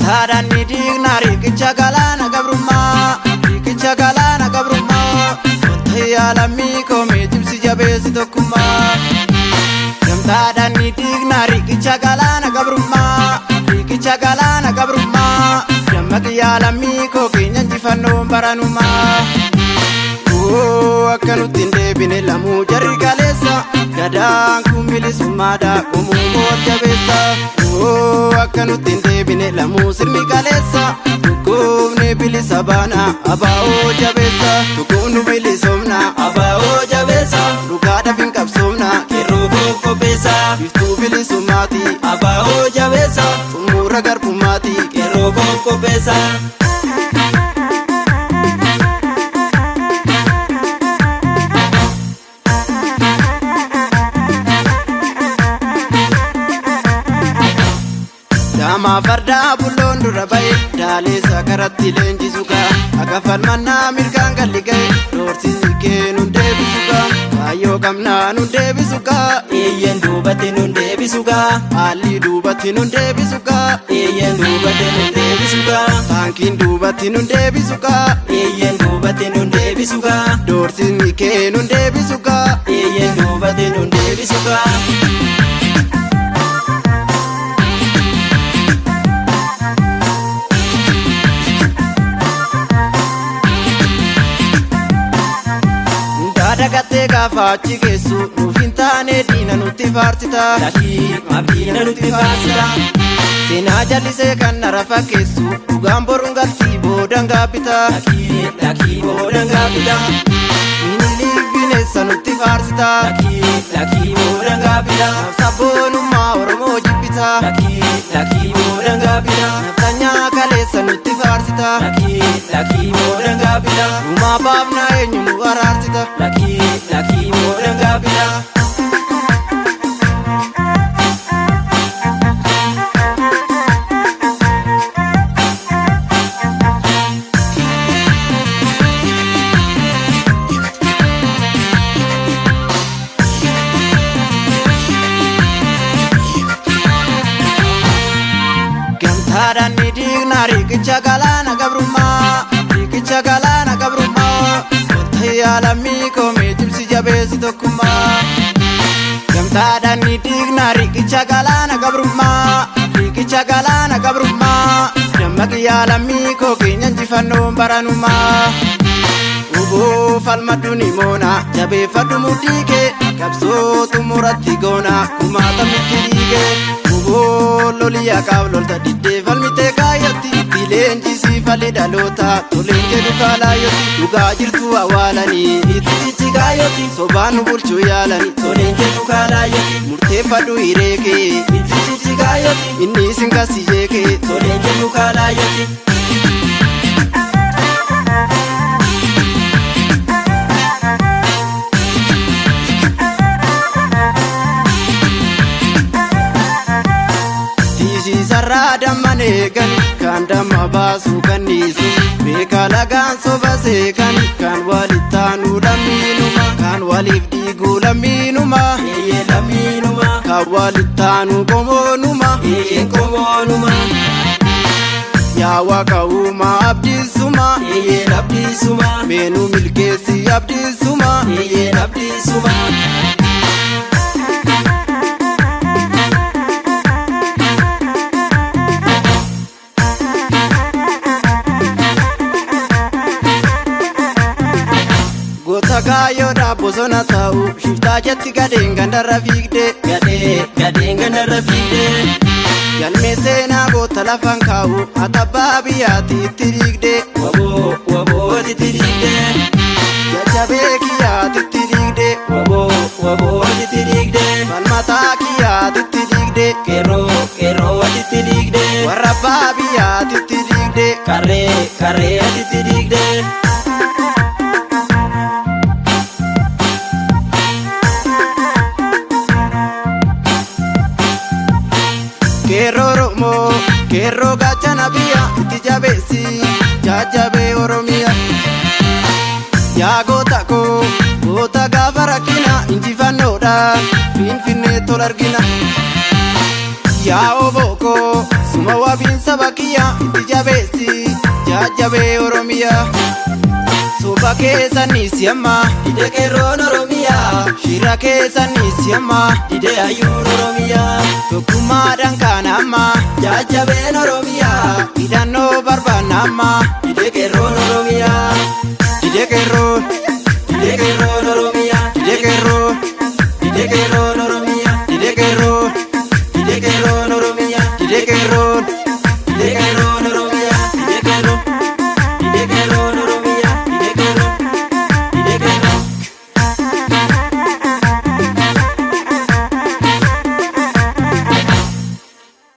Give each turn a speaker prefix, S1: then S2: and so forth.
S1: Hadan ni digna rikicha galana gabruma Sonte alami ko me jibsi jabesi tokuma Hadan ni digna rikicha galana gabruma Jamaki alami ko kinyan jifano baranuma Akkanutti deebine lamu jarri kaleessa gadaan kun bilisummaadha umumoo jabeessa Akkanutti deebine lamu sirni kaleessa dhukkubni bilisa baana abaa'oo jabeessa dhukkubnu bilisomna abaa'oo jabeessa dhugaadhaaf hin qabsoomna qeerroo qoqqobeessa biftuu bilisummaati abaa'oo jabeessa xumura garbummaati qeerroo qoqqobeessa Dama farda bulon dura baye Dalesa karatti leenjisuka Akka falmannaa mirgaan galli gaye Doorsisi kee nun deebisuka Kaayyoo qabnaa nun deebisuka Eeyyen duubatti nun deebisuka Haalli duubatti nun deebisuka Eeyyen duubatti nun deebisuka Taankiin duubatti nun deebisuka Eeyyen duubatti nun deebisuka Doorsisi kee nun deebisuka Eeyyen duubatti nun deebisuka Dagatte gaafachi keessu nuuf hin taane diina nutti faarsita Lakii mabdiina nutti faarsita Seenaa jallisee kan nara fakkeessu dhugaan boruun galtii boodan gaabbita Lakii boodan gaabbita Miniliif bineensa nutti faarsita Lakii boodan gaabbita Sabboonummaa Oromoo jibbita Lakii boodan gaabbita Naftanyaa kaleessa nutti faarsita Lakii boodan gaabbita Dhumaa baafnaa eenyu nu araarsita Lakii boodan gaabbita Gamtaadhaan ni digna rikicha galana gabruma Sonte alami ko me jibsi jabesi tokuma Gamtaadhaan ni digna rikicha galana gabruma Jamaki alami ko kinyan jifano baranuma Ubo falmadu ni mona jabeeffadhu mudhiike Qabsoo xumuratti goona kumaata mittiidhiige Ubo loliyaa qaab lolta diddee falmite kaayyatti Leenjisii falli dhaloota toleen jedhu kaalaayyoti Dhugaa jirtu awwaalanii itti cichi kaayyoti Sobaan nu bulchuu yaalanii toleen jedhu kaalaayyoti Murteeffadhu hireekee itti cichi kaayyoti Inni isin kasiyyeekee toleen jedhu kaalaayyoti Sarraa dammane gani kan damma baasu kanniisu beeka lagaan soba seekani kan walittaanu lammiinuma kan waliif dhiigu lammiinuma kan walittaanu qomoonuma yaa waaqa uumaa abdiisuma meenuu milkeessi abdiisuma Sagaayoodha bosona ta'u shiftaa jetti gadeen gandarra fiigde Galmee seenaa goota lafan kaa'u atabbaa biyyaatti itti dhiigde Waboo itti dhiigde Jajjabee kiyyaatti itti dhiigde Falmataa kiyyaatti itti dhiigde Qeerroo itti dhiigde Warra abbaa biyyaatti itti dhiigde Karree itti dhiigde gaachana biyya itti jabeessi jajjabee Oromiyaa. Yaa goota koo goota gaafa rakkina injifannoodhaan Finfinnee tol argina. Yaa obbo koo suma wabiin saba kiyya itti jabeessi jajjabee Oromiyaa. Soba keessa ni siyama dide qeerroon Oromiyaa. Shira keessa ni siyama dide hayyuun Oromiyaa. Tokkummaadhaan kan amma jajjabeen Oromiyaa. Hidhannoo barbaanna amma